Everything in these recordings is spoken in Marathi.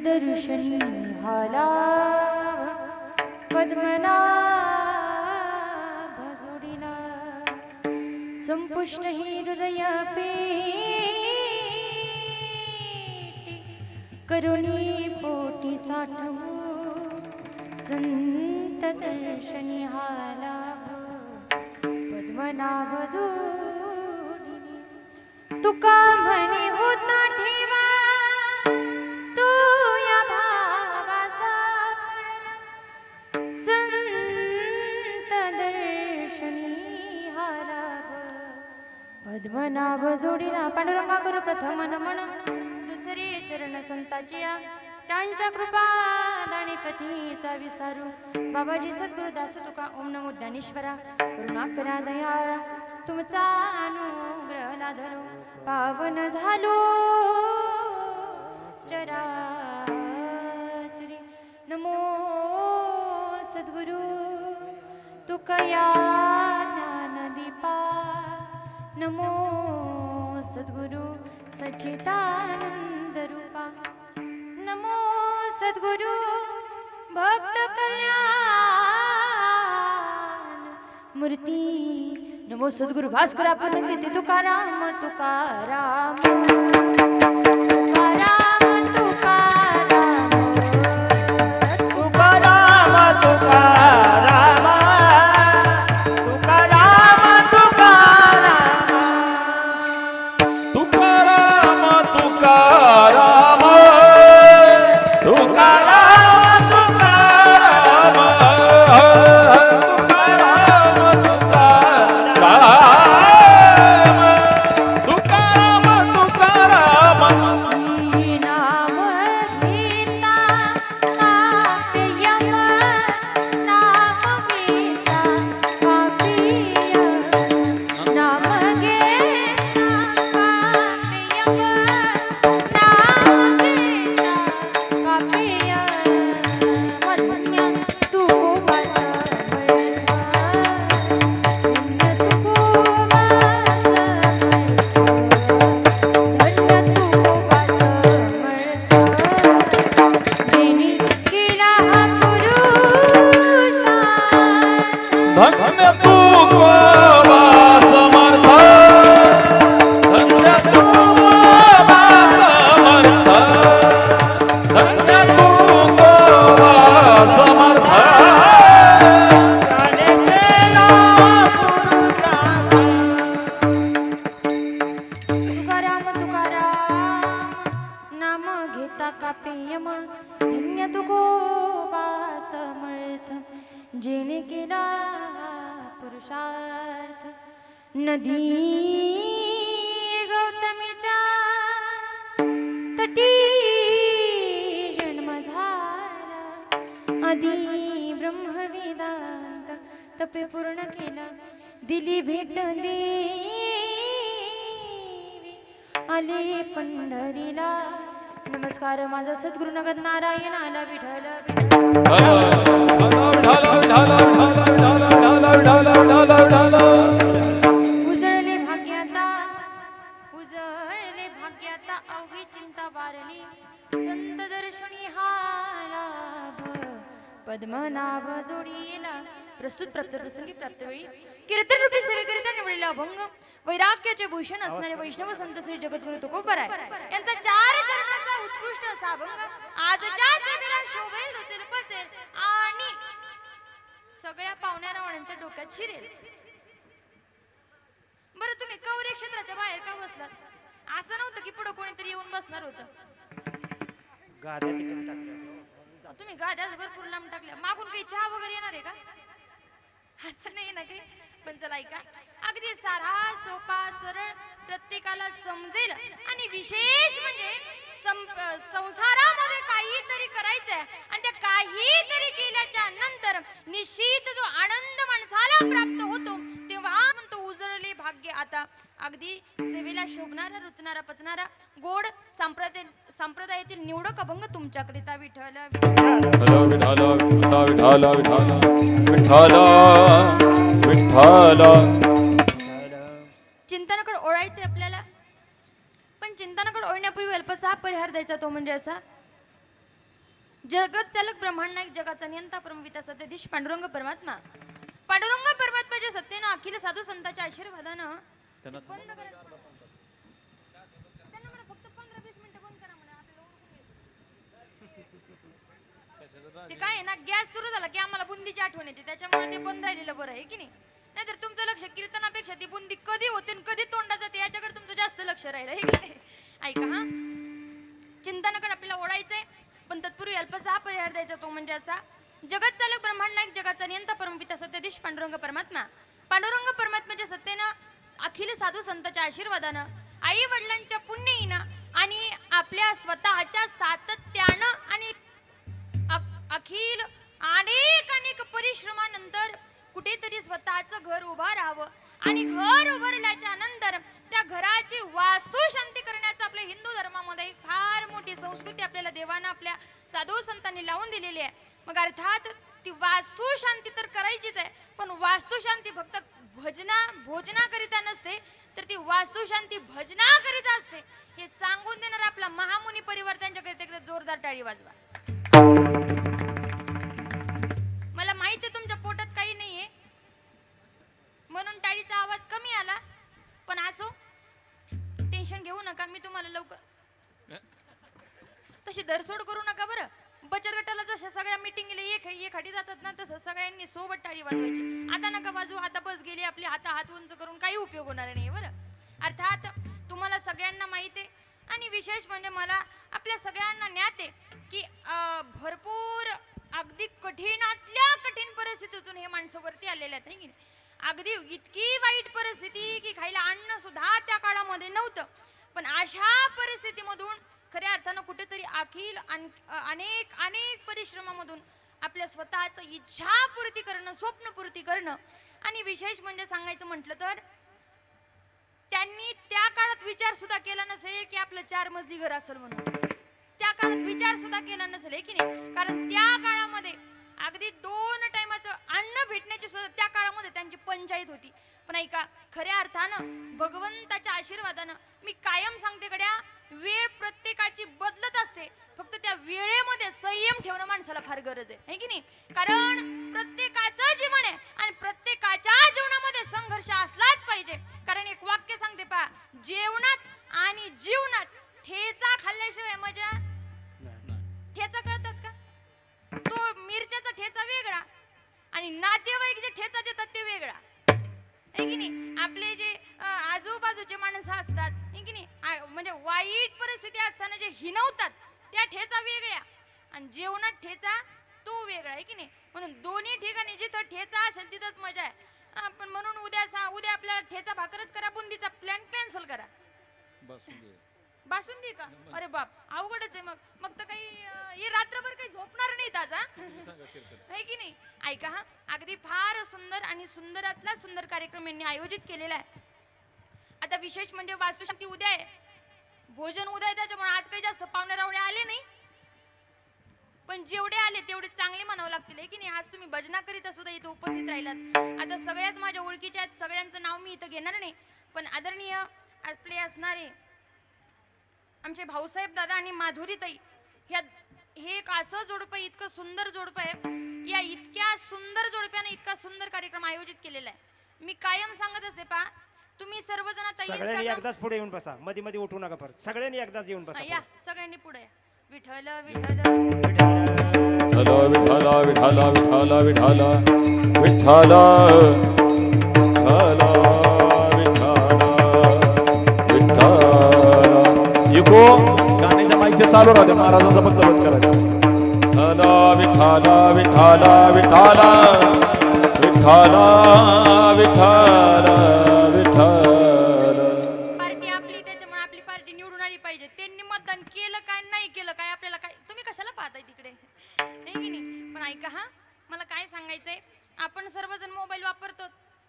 दर्शनी हाला पद्मनाभ जोडीला संपुष्ट हि हृदय पेटी करुणी पोटी साठवू संत दर्शनी हाला पद्मनाभ जोडीने तुका म्हणे होता ठेवा तू या भावाचा पडला संत दर्शनी हाला पद्मनाभ जोडीला पांडुरंगा करू प्रथम नमन दुसरे चरण संताचिया त्यांच्या कृपा दाने कथेचा विस्तारू बाबाजी सद्गुरु दास तुका ओम नमो ज्ञानेश्वरा करुणा करा दयाळा तुमचा अनुग्रह लाधलो पावन झालो चराचरी नमो सद्गुरु तुकया ज्ञानदीपा नमो सद्गुरु सच्चिदानंद रूपा नमो सद्गुरु भक्त कल्याण मूर्ती नमो सद्गुरु भास्करा पूर्ण तुकाराम तुकाराम तुकाराम तुकाराम तुकाराम तुकाराम तुकाराम तुकाराम तुकाराम नदी गौतमीच्या तटी जन्म झाला आधी ब्रह्मवेदांत तपे पूर्ण केला दिली भेट देवी आले पंढरीला नमस्कार माझा सद्गुरु नगद नारायण आला विठ्ठल उजळले भाग्याता अवघी चिंता वारली संत दर्शनी हा लाभ पद्मनाभ जोडीला प्रस्तुत प्राप्त प्रसंगी प्राप्त वेळी कीर्तन रूपी सेवेकरिता निवडलेला अभंग वैराग्याचे भूषण असणारे वैष्णव संत श्री जगद्गुरु तुकोबराय यांचा 4 चरणाचा उत्कृष्ट असा अभंग आजच्या सेवेला शोभेल रुचेल पचेल आणि सगळ्या पाहुण्या रावणांच्या डोक्यात शिरेल. बरं तुम्ही कौरे क्षेत्राच्या बाहेर का बसलात? असं नव्हतं की पुढे कोणीतरी येऊन बसणार होतं. तुम्ही गाद्याच भरपूर लांब टाकल्या. मागून काही चहा वगैरे येणार आहे का? असं नाही ना काही. पण चला ऐका, अगदी साधा सोपा सरळ प्रत्येकाला समजेल आणि विशेष म्हणजे संसारामध्ये काहीतरी करायचंय आणि त्या काहीतरी केल्याच्या नंतर निश्चित जो आनंद माणसाला प्राप्त होतो तेव्हा म्हणतो उजळले भाग्य. आता अगदी सेवेला शोभणारा रुचणारा पचणारा गोड संप्रदायातील निवडक अभंग तुमच्याकरिता विठ्ठल चिंतनाकडे ओळायचे आपल्याला. पण चिंतनाकडे ओळण्यापूर्वी अल्पसा परिहार द्यायचा तो म्हणजे असा जगत चालक ब्रह्मांड नायक जगाचा नियंता परमपिता सत्यधीश पांडुरंग परमात्मा पांडुरंग परमात्माच्या सत्तेनं अखिल साधू संतांच्या आशीर्वादानं बंद करा. त्यांना म्हणा फक्त 15-20 मिनिटं बंद करा म्हणा, आपल्याला ओळखून घ्यायचं. ते काय आहे ना, गॅस सुरू झाला की आम्हाला बुंदीची आठवण येते, त्याच्यामुळे ते बंद राहिलेलं बरं आहे की नाही. नाहीतर तुमचं लक्ष कीर्तनापेक्षा ती बुंदी कधी होते आणि कधी तोंडात जाते याच्याकडे तुमचं जास्त लक्ष राहिलं हे की नाही. ऐका हा, चिंतनाकडे आपल्याला ओढायचंय, पण तत्पूर्वी अल्पसा परिहार द्यायचा, तो म्हणजे असा: जगत चालक ब्रह्मांड नायक जगाचा नियंता परमपिता सत्यधीश पांडुरंग परमात्मा पांडुरंग परमात्म्याच्या सत्तेनं अखिल साधू संतांच्या आशीर्वादानं आई वडिलांच्या पुण्यईनं आणि आपल्या स्वतःच्या सातत्यानं आणि अखिल अनेक परिश्रमानंतर कुठेतरी स्वतःचं घर उभं राहावं आणि घर उभारल्याच्या नंतर त्या घराची वास्तू शांती करण्याचं आपल्या हिंदू धर्मामध्ये एक फार मोठी संस्कृती आपल्याला देवानं आपल्या साधू संतांनी लावून दिलेली आहे. मग अर्थात ती वास्तू शांती तर करायचीच आहे, पण वास्तू शांती फक्त भोजनाकरिता नसते, तर ती वास्तू शांती भजनाकरिता असते. हे सांगून देणार आपला महामुनी परिवार त्यांच्याकरिता एकदा जोरदार टाळी वाजवा. मला माहिती आहे तुमच्या पोटात काही नाहीये म्हणून टाळीचा आवाज कमी आला, पण असो, टेन्शन घेऊ नका. मी तुम्हाला लवकर तशी धरसोड करू नका बरं. बचत गटाला जशा सगळ्या मिटिंगला एखादी जातात ना, तसं सगळ्यांनी सोबत टाळी वाजवायची. आता नका वाजवू, आता बस गेली आपली, हात उंच करून काही उपयोग होणार नाही बरं. अर्थात तुम्हाला सगळ्यांना माहिती आहे, आणि विशेष म्हणजे मला आपल्या सगळ्यांना ज्ञात आहे की भरपूर अगदी कठीणातल्या कठीण परिस्थितीतून हे माणसं वरती आलेले आहेत, की अगदी इतकी वाईट परिस्थिती की खायला अन्न सुद्धा त्या काळामध्ये नव्हतं. पण अशा परिस्थितीमधून खऱ्या अर्थानं कुठेतरी अखिल अनेक परिश्रमामधून आपल्या स्वतःचं इच्छापूर्ती करणं, स्वप्नपूर्ती करणं, आणि विशेष म्हणजे सांगायचं म्हटलं तर त्यांनी त्या काळात विचार सुद्धा केला नसेल की आपलं 4 मजली घर असेल म्हणून. त्या काळात विचार सुद्धा केला नसेल की नाही, कारण त्या काळामध्ये अगदी 2 टाइमाचं अन्न भेटण्याची सुद्धा त्या काळामध्ये त्यांची पंचायत होती. पण ऐका, खऱ्या अर्थानं भगवंताच्या आशीर्वादानं मी कायम सांगते गड्या, वेळ प्रत्येकाची बदलत असते, फक्त त्या वेळेमध्ये संयम ठेवणं माणसाला फार गरज आहे की नाही. कारण प्रत्येकाचं जीवन आहे आणि प्रत्येकाच्या जीवनामध्ये संघर्ष असलाच पाहिजे. कारण एक वाक्य सांगते पहा, जेवणात आणि जीवनात ठेचा खाल्ल्याशिवाय मजा. ठेचा कळतात का? तो मिरच्याचा ठेचा वेगळा आणि नातेवाईक जे ठेचा देतात ते वेगळा आहे की नाही. आपले जे आजूबाजूचे माणसं असतात आहे की नाही, म्हणजे वाईट परिस्थिती असताना जे हिनवतात त्या ठेचा वेगळ्या आणि जेवणात ठेचा तो वेगळा आहे की नाही. म्हणून दोन्ही ठिकाणी जिथं ठेचा असेल तिथंच मजा आहे. पण म्हणून उद्या आपल्याला ठेचा भाकरच करा, बुंदीचा प्लॅन कॅन्सल करा. बासुंदी का? अरे बाप, अवघडच आहे. मग तर काही हे रात्रभर काही झोपणार नाही ताजा आहे की नाही. ऐका हा, अगदी फार सुंदर आणि सुंदरातला सुंदर कार्यक्रम यांनी आयोजित केलेला आहे. आता विशेष म्हणजे वास्तुशांती उद्या आहे, भोजन उद्या आहे, त्याच्यामुळे आज काही जास्त पाहुणे रावळे आले नाही, पण जेवढे आले तेवढे चांगले म्हणावं लागतील आहे की नाही. आज तुम्ही भजनाकरिता सुद्धा इथं उपस्थित राहिलात. आता सगळ्याच माझ्या ओळखीच्या आहेत, सगळ्यांचं नाव मी इथं घेणार नाही, पण आदरणीय आपले असणारे आमचे भाऊसाहेब दादा आणि माधुरीताई, हे एक असं जोडपं, इतकं सुंदर जोडपं आहे. या इतक्या सुंदर जोडप्याने इतका सुंदर कार्यक्रम आयोजित केलेला आहे. मी कायम सांगत असते पहा, तुम्ही सर्वजण सगळ्यांनी एकदाच पुढे येऊन बसा, मध्ये मध्ये उठू नका परत. सगळ्यांनी एकदाच येऊन बसा. या सगळ्यांनी पुढे. विठ्ठल विठ्ठल विठ्ठल विठ्ठल विठ्ठल विठ्ठल विठ्ठल इको गाण्याच्या माईकचे चालू राहते, महाराजांचा फक्त बंद करायचं. विठ्ठल विठ्ठल विठ्ठल विठ्ठल विठ्ठल विठ्ठल. पार्टी आपली, त्याच्यामुळे आपली पार्टी निवडून आली पाहिजे. त्यांनी मतदान केलं काय नाही केलं काय आपल्याला काय, तुम्ही कशाला पाहताय तिकडे नाही की नाही. पण ऐका हा, मला काय सांगायचंय, आपण सर्वजण मोबाईल वापरतो,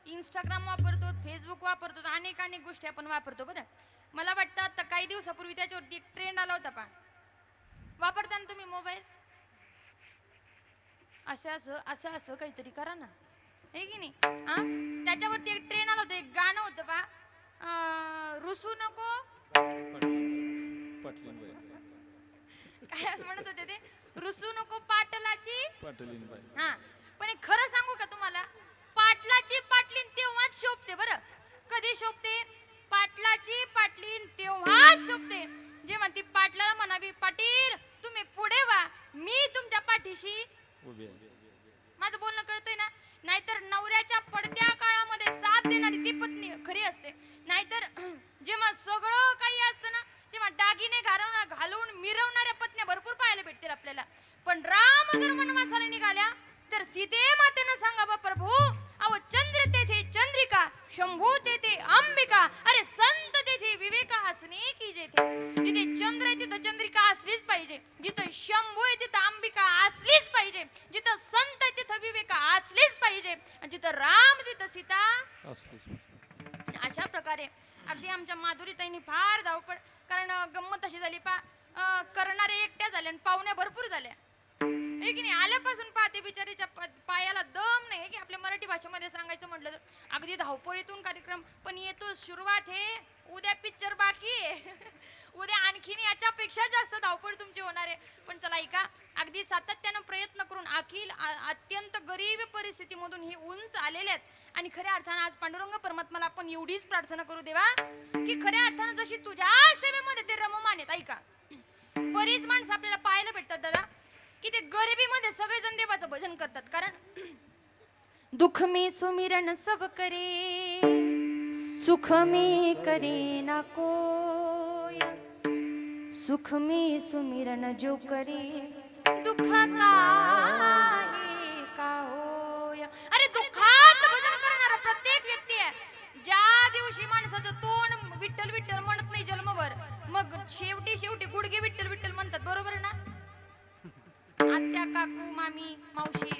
इंस्टाग्राम वापरतो, फेसबुक वापरतो, अनेक गोष्टी आपण वापरतो बरं. मला वाटतं आता काही दिवसापूर्वी त्याच्यावरती एक ट्रेंड आला होता पहा. वापरता ना तुम्ही मोबाईल? असं काहीतरी करा ना आहे की नाही. हा, त्याच्यावरती एक ट्रेंड आला होता, एक गाणं होतं पहा, रुसू नको, काय असं म्हणत होते ते, रुसू नको पाटलाची. पाटलीन बाई. हा पण एक खरं सांगू का तुम्हाला, पाटलाची पाटलीन तेव्हाच शोभते बरं. कधी शोभते? पाटलाची पाटलीन तेव्हाच शोभते जेव्हा ती पाटलाला म्हणावी, पाटील तुम्ही पुढे व्हा, मी तुमच्या पाठीशी उभी आहे. माझं बोलणं कळतंय ना. नाहीतर नवऱ्याच्या पडत्या काळामध्ये साथ देणारी ती पत्नी खरी असते. नाहीतर जेव्हा सगळं काही असतं ना तेव्हा दागिने घालून मिरवणाऱ्या पत्न्या भरपूर पाहायला भेटतील आपल्याला. पण राम जर वनवासाला निघाल्या तर सीते मातेनं सांगा बा प्रभू, अहो चंद्र तेथे चंद्रिका, शंभू तेथे अंबिका, अरे संत तेथे विवेका असणे की जेथे. जिथे चंद्र आहे तिथं चंद्रिका असलीच पाहिजे, जिथं शंभू आहे तिथं अंबिका असलीच पाहिजे, जिथं संत आहे तिथं विवेका असलीच पाहिजे, आणि जिथं राम तिथं सीता. अशा प्रकारे अगदी आमच्या माधुरीताईंनी फार धावपळ, कारण गंमत अशी झाली करणारे एकट्या झाल्या आणि पाहुण्या भरपूर झाल्या. हे की नाही, आल्यापासून पाहते बिचारीच्या पायाला दम नाही की आपल्या मराठी भाषेमध्ये सांगायचं म्हटलं तर. अगदी धावपळीतून कार्यक्रम, पण येतो सुरुवात. हे उद्या पिक्चर बाकी आहे. उद्या आणखीन याच्यापेक्षा जास्त धावपळ तुमची होणार आहे. पण चला ऐका, अगदी सातत्यानं प्रयत्न करून अखिल अत्यंत गरीब परिस्थितीमधून ही उंच आलेले आहेत. आणि खऱ्या अर्थानं आज पांडुरंग परमात्माला आपण एवढीच प्रार्थना करू देवा की खऱ्या अर्थानं जशी तुझ्या सेवेमध्ये ते रममान आहेत. ऐका, बरीच माणसं आपल्याला पाहायला भेटतात दादा की ते गरिबीमध्ये सगळेजण देवाचं भजन करतात. कारण दुख में सुमिरन सब करे, सुख में करे ना कोय, सुख में सुमिरन जो करे, दुख काहे का होय. अरे दुःखात भजन करणारा प्रत्येक व्यक्ती आहे. ज्या दिवशी माणसाचं तोंड विठ्ठल विठ्ठल म्हणत नाही जन्मभर, मग शेवटी गुडघे विठ्ठल विठ्ठल म्हणतात. बरोबर ना? आत्या, काकू, मामी, मावशी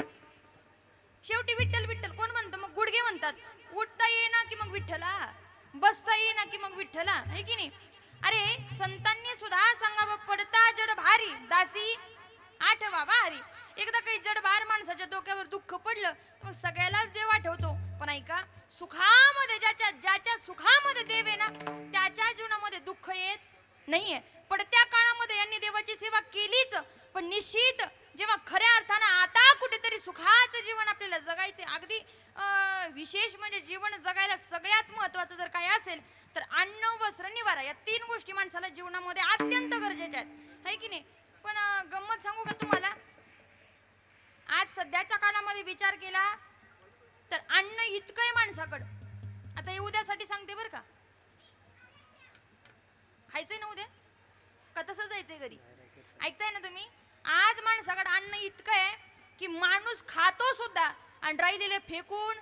शेवटी विठ्ठल विठ्ठल कोण म्हणतं? मग गुडघे म्हणतात. उठता येईना की मग विठ्ठला, बसता येईना की मग विठ्ठला, है की नाही? अरे संतांनी सुद्धा सांगावं, पडता जड भारी दासी आठवा भारी. एकदा काही जडभार माणसाच्या डोक्यावर दुःख पडलं मग सगळ्यालाच देव आठवतो. पण ऐका, सुखामध्ये ज्याच्या सुखामध्ये देव आहे ना त्याच्या जीवनामध्ये दुःख येत नाहीये. पडत्या काळामध्ये यांनी देवाची सेवा केलीच, पण निश्चित जेव्हा खऱ्या अर्थानं आता कुठेतरी सुखाचं जीवन आपल्याला जगायचे, अगदी विशेष म्हणजे जीवन जगायला सगळ्यात महत्वाचं जर काय असेल तर अन्न, वस्त्र, निवारा या तीन गोष्टी माणसाला जीवनामध्ये अत्यंत गरजेच्या आहेत, है की नाही? पण गंमत सांगू का तुम्हाला, आज सध्याच्या काळामध्ये विचार केला तर अन्न इतकं आहे माणसाकडं. आता हे उद्यासाठी सांगते बरं का, खायचंय ना उद्या का तसं जायचंय घरी? ऐकताय ना तुम्ही? आज माणसाकडे अन्न इतकं आहे की माणूस खातो सुद्धा आणि राहिलेले फेकून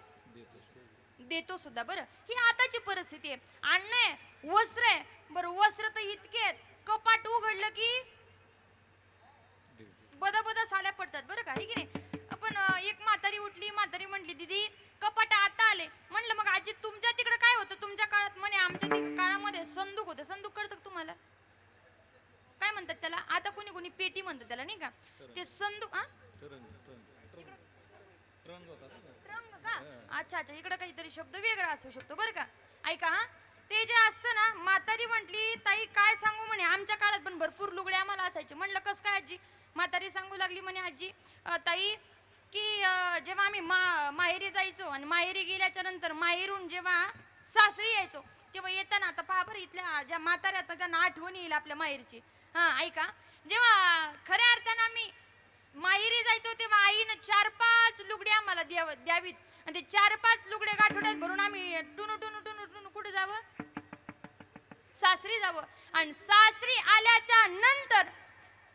देतो सुद्धा. बरं, ही आताची परिस्थिती आहे. अन्न आहे, वस्त्र आहे, बरं वस्त्र तर इतके आहेत, कपाट उघडलं की बदा साड्या पडतात. बरं का, हे की नाही? पण एक म्हातारी उठली, म्हातारी म्हटली, दीदी कपाट आता आले. म्हणलं मग आजी तुमच्या तिकडे काय होतं तुमच्या काळात? म्हणे आमच्या काळामध्ये संदूक होते. संदूक कळतं का तुम्हाला? काय म्हणतात त्याला? आता कोणी कोणी पेटी म्हणतात त्याला, नाही का? ते संदूक. रंग का? अच्छा अच्छा, इकडे काहीतरी शब्द वेगळा असू शकतो बरं का. ऐका हा, ते जे असतं ना, म्हातारी म्हटली ताई काय सांगू म्हणे, आमच्या काळात पण भरपूर लुगडे आम्हाला असायचे. म्हणलं कस काय आजी? म्हातारी सांगू लागली म्हणे, आजी ताई की जेव्हा आम्ही माहेरी जायचो आणि माहेरी गेल्याच्या नंतर माहेरून जेव्हा सासरी यायचो तेव्हा येताना, आता पहा बरं इथल्या ज्या म्हाताऱ्या आता त्यांना आठवण येईल आपल्या माहेरची. हा ऐका, जेव्हा खऱ्या अर्थानं आम्ही माहेरी जायचो तेव्हा आईनं 4-5 लुगडे आम्हाला द्यावीत आणि ते 4-5 लुगडे गाठोड्यात भरून आम्ही टुनू टुनू टुनू टुनू कुठे जावं? सासरी जावं. आणि सासरी आल्याच्या नंतर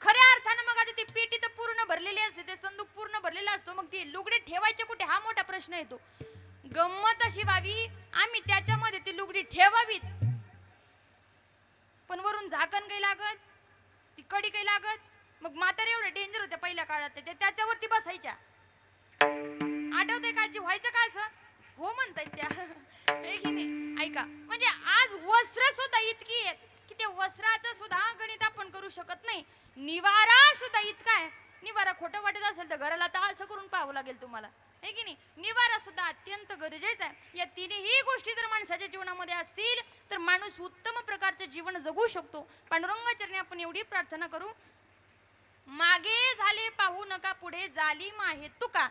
खऱ्या अर्थानं मग आता ती पेटी तर पूर्ण भरलेली असते, ते संदूक पूर्ण भरलेला असतो, मग ती लुगडे ठेवायचे कुठे हा मोठा प्रश्न येतो. गंमत अशी व्हावी, आम्ही त्याच्यामध्ये ती लुगडी ठेवावीत, पण वरून झाकण काही लागत, ती कडी काही लागत. मग म्हातारे एवढे डेंजर होते पहिल्या काळात, ते त्याच्यावरती बसायच्या. आठवतंय का आजी? व्हायचं का असं? हो म्हणतायत त्या, हे की नाही? ऐका, म्हणजे आज वस्त्र सुद्धा इतकी आहेत की ते वस्त्राचं सुद्धा गणित आपण करू शकत नाही. निवारा सुद्धा इतका आहे. निवारा खोटं वाटत असेल तर घराला तर असं करून पाहावं लागेल तुम्हाला, है की नाही? निवारा सुद्धा अत्यंत गरजेचा आहे. या तिन्ही गोष्टी जर माणसाच्या जीवनामध्ये असतील तर माणूस उत्तम प्रकारचं जीवन जगू शकतो. पांडुरंगाचरणी आपण एवढी प्रार्थना करू मागे झाले पाहू नका पुढे झाली माहे तुका.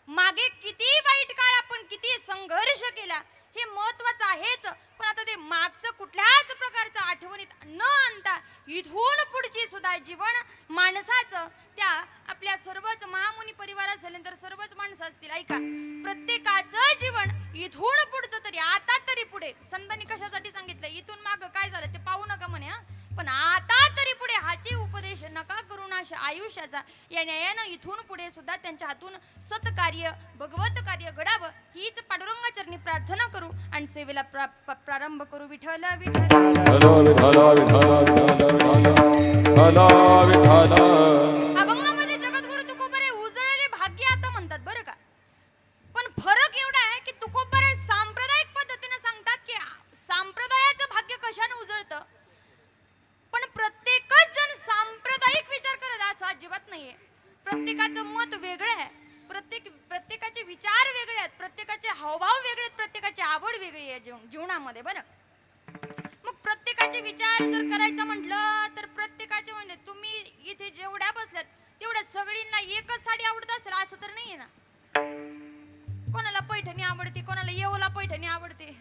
मागे किती वाईट काळ आपण किती संघर्ष केला हे महत्वाचं आहेच, पण आता ते मागचं कुठल्याच प्रकारचं आठवणीत न आणता इथून पुढची सुद्धा जीवन माणसाचं, त्या आपल्या सर्वच महामुनी परिवार असेल तर सर्वच माणसं असतील, ऐका, प्रत्येकाचं जीवन इथून पुढचं तरी आता तरी पुढे, संतांनी कशासाठी सांगितलं इथून मागं काय झालं ते पाहू नका म्हणे, पण आता तरी पुढे हाची उपदेश नका करून अशा आयुष्याचा या न्यायानं इथून पुढे सुद्धा त्यांच्या हातून सत्कार्य भगवत कार्य घडावं हीच पांडुरंगाचरणी प्रार्थना करू आणि सेवेला प्रारंभ करू. विठ्ठल विठ्ठल अभंगामध्ये जगद्गुरु तुकोबरे उजळले भाग्य आता म्हणतात बरं का, पण फरक एवढा आहे की तुकोबरे सांप्रदायिक पद्धतीने सांगतात की सांप्रदायाचं भाग्य कशाने उजळतं, पण प्रत्येकच जण सांप्रदायिक विचार करत असं अजिबात नाहीये. प्रत्येकाचं मत वेगळं आहे, प्रत्येकाचे विचार वेगळे आहेत, प्रत्येकाचे हावभाव वेगळे आहेत, प्रत्येकाची आवड वेगळी आहे जीवनामध्ये बरं. मग प्रत्येकाचे विचार जर करायचं म्हटलं तर प्रत्येकाचे म्हणजे तुम्ही इथे जेवढ्या बसल्यात तेवढ्या सगळींना एकच साडी आवडत असेल असं तर नाहीये ना. कोणाला पैठणी आवडते, कोणाला येवला पैठणी आवडते,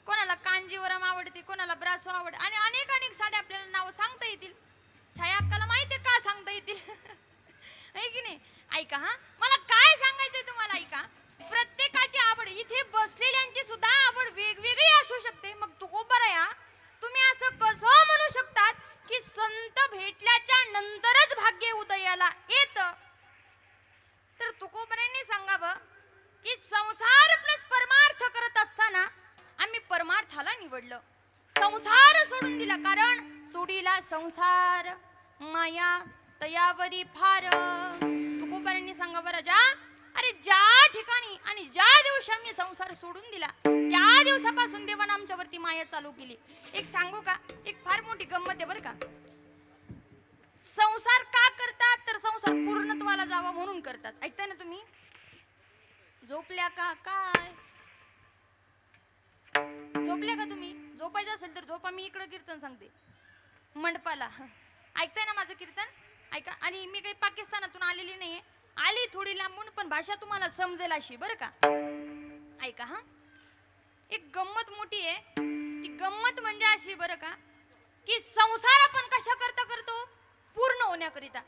कोणाला कांजीवरम आवडते, कोणाला ब्रासो आवडते आणि अनेक अनेक साड्या आपल्याला नाव सांगता येतील. छाया अक्काला माहिती का सांगता येतील आहे की नाही. ऐका, हा मला काय सांगायचंय तुम्हाला, ऐका, प्रत्येकाची आवड इथे बसलेल्यांची सुद्धा आवड वेगवेगळी असू शकते. मग तुकोबराया तुम्ही असं कसं म्हणू शकतात की संत भेटल्याच्या नंतरच भाग्य उदयाला येतं, तर तुकोबरायांनी सांगावं की संसार प्लस परमार्थ करत असताना आम्ही परमार्थाला निवडलं, संसार सोडून दिला, कारण सोडीला संसार माया तयावरी फार. तुकोबरायांनी सांगावं राजा, अरे ज्या ठिकाणी आणि ज्या दिवशी आम्ही संसार सोडून दिला त्या दिवसापासून देवानं आमच्यावरती माया चालू केली. एक सांगू का, एक फार मोठी गंमत आहे बरं का. संसार का करतात तर संसार पूर्णत्वाला जावा म्हणून करतात. ऐकताय ना तुम्ही, झोपल्या का काय, झोपल्या का तुम्ही, झोपायचं असेल तर झोपा, मी इकडं कीर्तन सांगते मंडपाला, ऐकताय ना माझं कीर्तन, ऐका. आणि मी काही पाकिस्तानातून आलेली नाहीये, आली थोडी लांबून, पण भाषा तुम्हाला समजेल अशी बरं का. ऐका, हा एक गंमत मोठी आहे, ती गंमत म्हणजे अशी बरं का की संसार आपण कशा करता करतो, पूर्ण होण्याकरिता.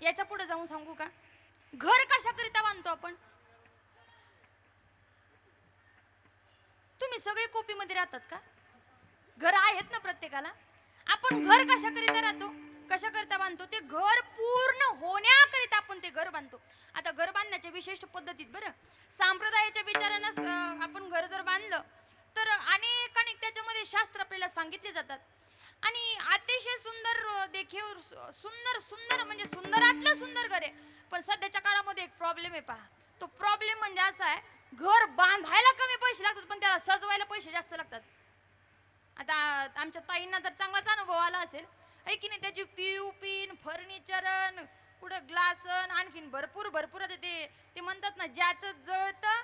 याच्या पुढे जाऊन सांगू का, घर कशाकरिता बांधतो आपण. तुम्ही सगळे कोपीमध्ये राहतात का, घर आहेत ना प्रत्येकाला. आपण घर कशाकरिता राहतो, कशाकरिता बांधतो, ते घर पूर्ण होण्याकरिता आपण ते घर बांधतो. आता घर बांधण्याच्या विशिष्ट पद्धतीत बरं, सांप्रदायाच्या विचारानं आपण घर जर बांधलं तर अनेक त्याच्यामध्ये शास्त्र आपल्याला सांगितले जातात आणि अतिशय सुंदर देखील सुंदर म्हणजे सुंदरातलं सुंदर घर आहे. पण सध्याच्या काळामध्ये एक प्रॉब्लेम आहे पहा, तो प्रॉब्लेम म्हणजे असा आहे, घर बांधायला कमी पैसे लागतात पण त्याला सजवायला पैसे जास्त लागतात. आता आमच्या ताईंना तर चांगलाच अनुभव आला असेल आहे की नाही, त्याची पीयूपी फर्निचर कुठं ग्लास आणखीन भरपूर आता ते म्हणतात ना ज्याचं जळतं,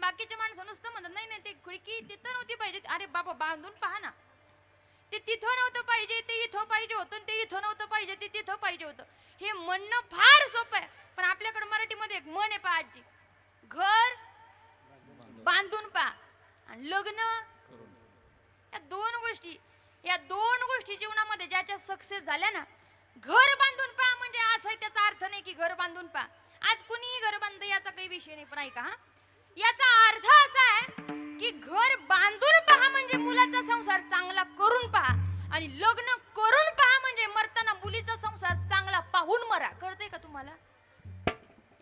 बाकीचे माणसं नुसतं म्हणतात नाही नाही ते खिडकी तिथं नव्हती पाहिजे. अरे बाबा बांधून पहा ना, ते तिथं नव्हतं पाहिजे, ते इथं पाहिजे होतं, ते इथं नव्हतं पाहिजे, ते तिथं पाहिजे होतं. हे म्हणणं फार सोपं आहे, पण आपल्याकडे मराठीमध्ये एक म्हण आहे पहा आजी, घर बांधून पहा आणि लग्न, या दोन गोष्टी जीवनामध्ये ज्याच्या सक्सेस झाल्या ना, घर बांधून पहा म्हणजे असं त्याचा अर्थ नाही की घर बांधून पहा आज कुणीही घर बांधतं याचा काही विषय नाही, पण ऐका, हा याचा अर्थ असा आहे की घर बांधून पहा म्हणजे मुलाचा संसार चांगला करून पहा आणि लग्न करून पहा म्हणजे मरताना मुलीचा संसार चांगला पाहून मरा. कळतंय का तुम्हाला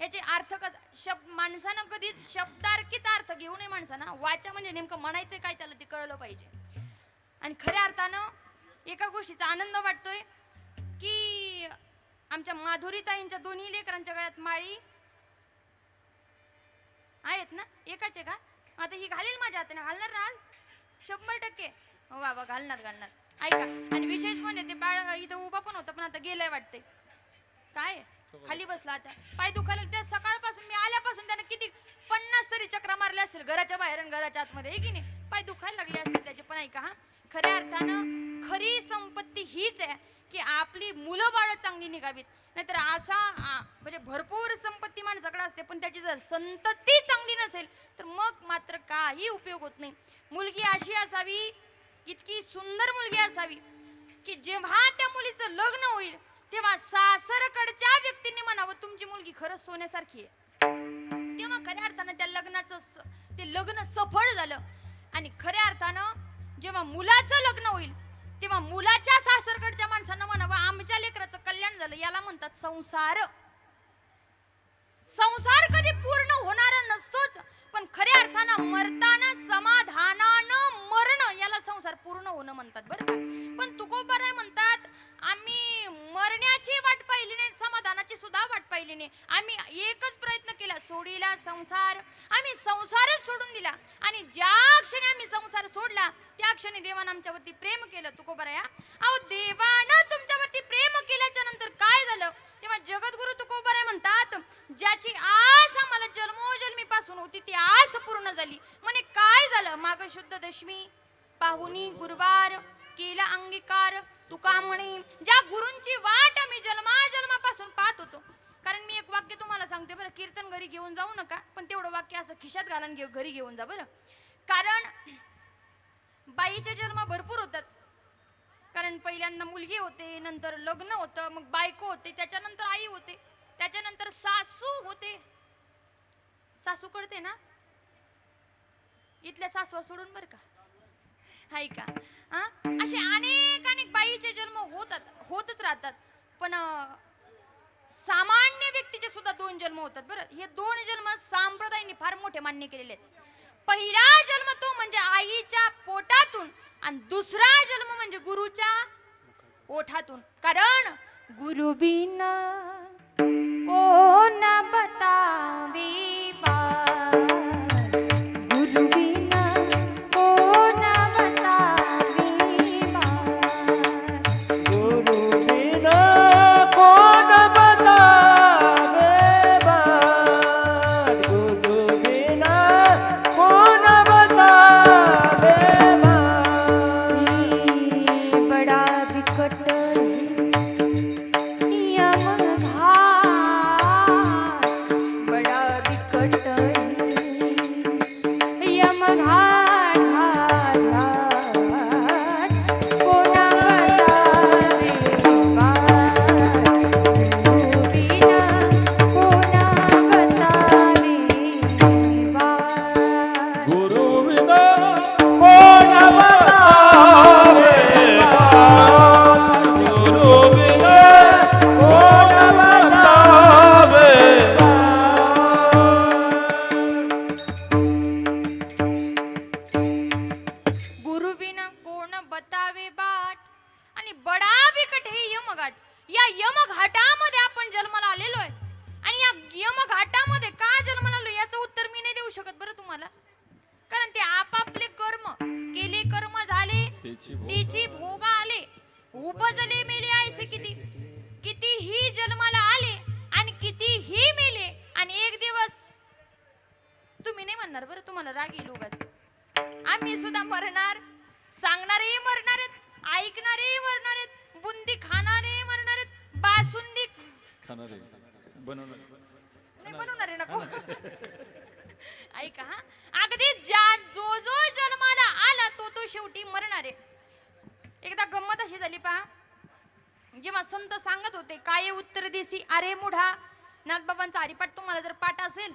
याचे अर्थ? शब्द माणसानं कधीच शब्दार्कित अर्थ घेऊ नये. माणसानं वाचा म्हणजे नेमकं म्हणायचं काय त्याला ते कळलं पाहिजे. आणि खऱ्या अर्थानं एका गोष्टीचा आनंद वाटतोय की आमच्या माधुरीताईंच्या दोन्ही लेकरांच्या गळ्यात माळी आहेत ना, एकाच आहे का? आता ही घालेल माझ्या हाताने, घालणार ना 100%? हो बाबा घालणार. ऐका, आणि विशेष म्हणजे ते बाळ इथं उभा पण होता पण आता गेलाय वाटते, काय खाली बसला, आता पाय दुखायला. त्या सकाळपासून मी आल्यापासून त्याने किती 50 तरी चक्रा मारल्या असतील घराच्या बाहेर आणि घराच्या आतमध्ये, आहे की नाही? पाय दुखायला लागले असतील त्याचे. पण ऐका, हा खऱ्या अर्थानं खरी संपत्ती हीच आहे की आपली मुलं बाळ चांगली निघावीत. नाहीतर असा म्हणजे भरपूर संपत्ती माणसाकडे असते, पण त्याची जर संतती चांगली नसेल तर मग मात्र काही उपयोग होत नाही. मुलगी अशी असावी, इतकी सुंदर मुलगी असावी की जेव्हा त्या मुलीचं लग्न होईल तेव्हा सासरकडच्या व्यक्तींनी म्हणावं तुमची मुलगी खरंच सोन्यासारखी आहे. तेव्हा खऱ्या अर्थानं त्या लग्नाचं ते लग्न सफळ झालं. आणि खऱ्या अर्थानं जेव्हा मुलाचं लग्न होईल तेव्हा मुलाच्या सासरकडच्या माणसांना म्हणावं आमच्या लेकराचं कल्याण झालं. याला म्हणतात संसार. संसार कधी पूर्ण होणारा नसतोच, पण खऱ्या अर्थानं मरताना समाधानानं मरण याला संसार पूर्ण होणं म्हणतात बरं का. पण तुकोबाराय म्हणतात आम्ही मरण्याची वाट पाहिली नाही, समाधानाची सुद्धा वाट पाहिली नाही. आम्ही एकच प्रयत्न केला, सोडीला संसार. आम्ही संसारच सोडून दिला आणि ज्या क्षणी आम्ही संसार सोडला त्या क्षणी देवानं आमच्यावरती प्रेम केलं. तुकोबाराया अहो देवानं तुमच्यावरती प्रेम केल्याच्या नंतर काय झालं तेव्हा जगद्गुरु तुकोबाराय म्हणतात ज्याची आस आम्हाला जन्मोजन्मीपासून होती ती आस पूर्ण झाली. म्हणे काय झालं, माग शुद्ध दशमी पाहुणी गुरुवार केला अंगीकार. तुका म्हणे ज्या गुरूंची वाट आम्ही जन्माजन्मापासून पाहत होतो. कारण मी एक वाक्य तुम्हाला सांगते बरं, कीर्तन घरी घेऊन जाऊ नका, पण तेवढं वाक्य असं खिशात घालून घरी घेऊन जा बरं. कारण बाईचे जन्म भरपूर होतात. कारण पहिल्यांदा मुलगी होते, नंतर लग्न होतं, मग बायको होते, त्याच्यानंतर आई होते, त्याच्यानंतर सासू होते. सासू कळते ना, इथल्या सासवा सोडून बरं का, हाय का. असे अनेक अनेक बाईचे जन्म होतच राहतात. पण सामान्य व्यक्तीचे सुद्धा 2 जन्म होतात बरं. हे 2 जन्म संप्रदायाने फार मोठे मान्य केलेले आहेत. पहिला जन्म तो म्हणजे आईच्या पोटातून आणि दुसरा जन्म म्हणजे गुरुच्या ओठातून. कारण गुरु बिन कोण बतावे बात, गुरु बिन कोण बतावे बात, गुरु बिना कोण बतावे बात, गुरु बिना कोण बतावे बात. बडा बिकट तिची भोगा आले, उपजले मेले ऐसे कितीही जन्माला आले आणि कितीही मेले. आणि एक दिवस तुम्ही नाही म्हणणार बरं, तुम्हाला राग येईल उगाच. आम्ही सुद्धा मरणार, सांगणारेही मरणार आहेत, ऐकणारेही मरणार आहेत, बुंदी खाणारे मरणार आहेत, बासुंदी खाणारे बनवणारे नको. ऐका हा, अगदी जो जन्माला आला तो शेवटी मरणार आहे. एकदा गंमत अशी झाली पहा, जेव्हा संत सांगत होते काय उत्तर देसी अरे मुढा. नाथबाबांचा हरिपाठ तुम्हाला जर पाठ असेल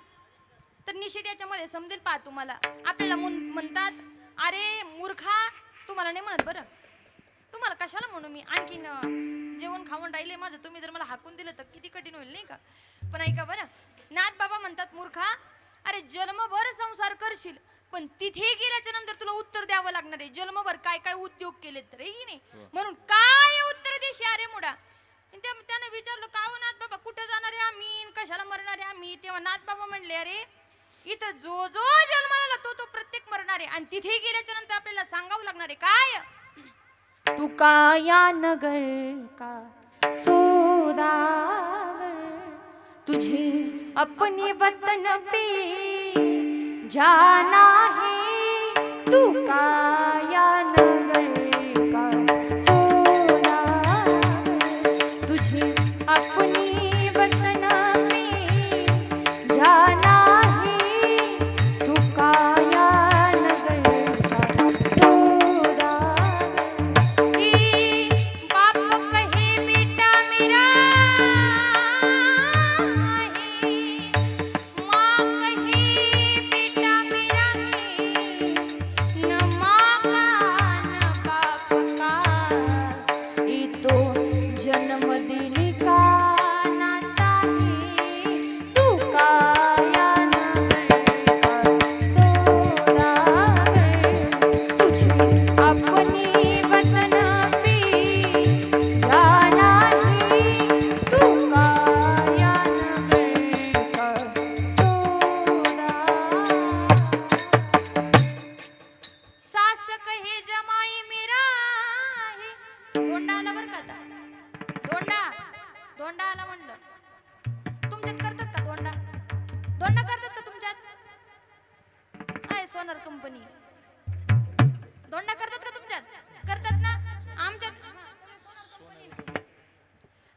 तर निश्चित याच्यामध्ये समजेल. पहा तुम्हाला आपल्याला म्हणतात अरे मूर्खा, तुम्हाला नाही म्हणत बरं, तुम्हाला कशाला म्हणू मी, आणखीन जेवण खाऊन राहिले माझं, तुम्ही जर मला हाकून दिलं तर किती कठीण होईल नाही का. पण ऐका बरं, नाथबाबा म्हणतात मूर्खा, अरे जन्मभर संसार करशील पण तिथे गेल्याच्या नंतर तुला उत्तर द्यावं लागणार आहे. जन्मभर काय काय उद्योग केले तर ही नाही, म्हणून काय उत्तर देशी अरे मुडा. त्याने विचारलं का हो नाथबाबा कुठे जाणार आहे आम्ही, कशाला मरणार आहे आम्ही. तेव्हा नाथबाबा म्हणले अरे इथं जो जन्माला तो प्रत्येक मरणार आहे आणि तिथे गेल्याच्या नंतर आपल्याला सांगावं लागणार आहे काय, तू का या नगर का सौदागर, तुझे अपने वतन पे जाना है, तू का या नगर का सौदागर. कंपनी. दोंडा करतात का तुमच्यात? करतात ना. आमच्यात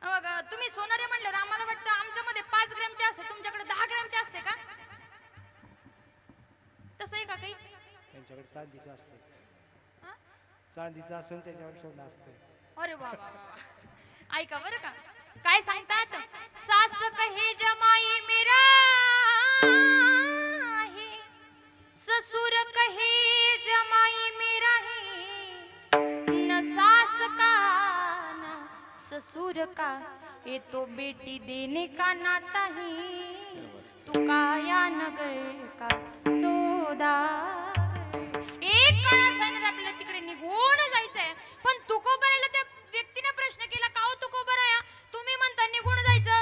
मग तुम्ही सोनारे म्हणल्यावर आम्हाला वाटतं आमच्यामध्ये 5 ग्रॅमचे असते, तुमच्याकडे 10 ग्रॅमचे असते का? तसं आहे का काही? त्यांच्याकडे चांदीचं असतं. हा? चांदीचं असून त्याच्यावर सोनं असतं. अरे वा वा वा. ऐका बरं का काय सांगतात, सास कहे जमाई मेरा है, ससुर कहे जमाई मेरा है, न सास का न ससुर का, ये तो बेटी देने का नाता है, तू काया नगर का सोदा. एक कळसाने आपल्याला तिकडे निघून जायचंय, पण तुकोबराला त्या व्यक्तीने प्रश्न केला, का हो तुकोबराया, तुम्ही म्हणता निघून जायचं,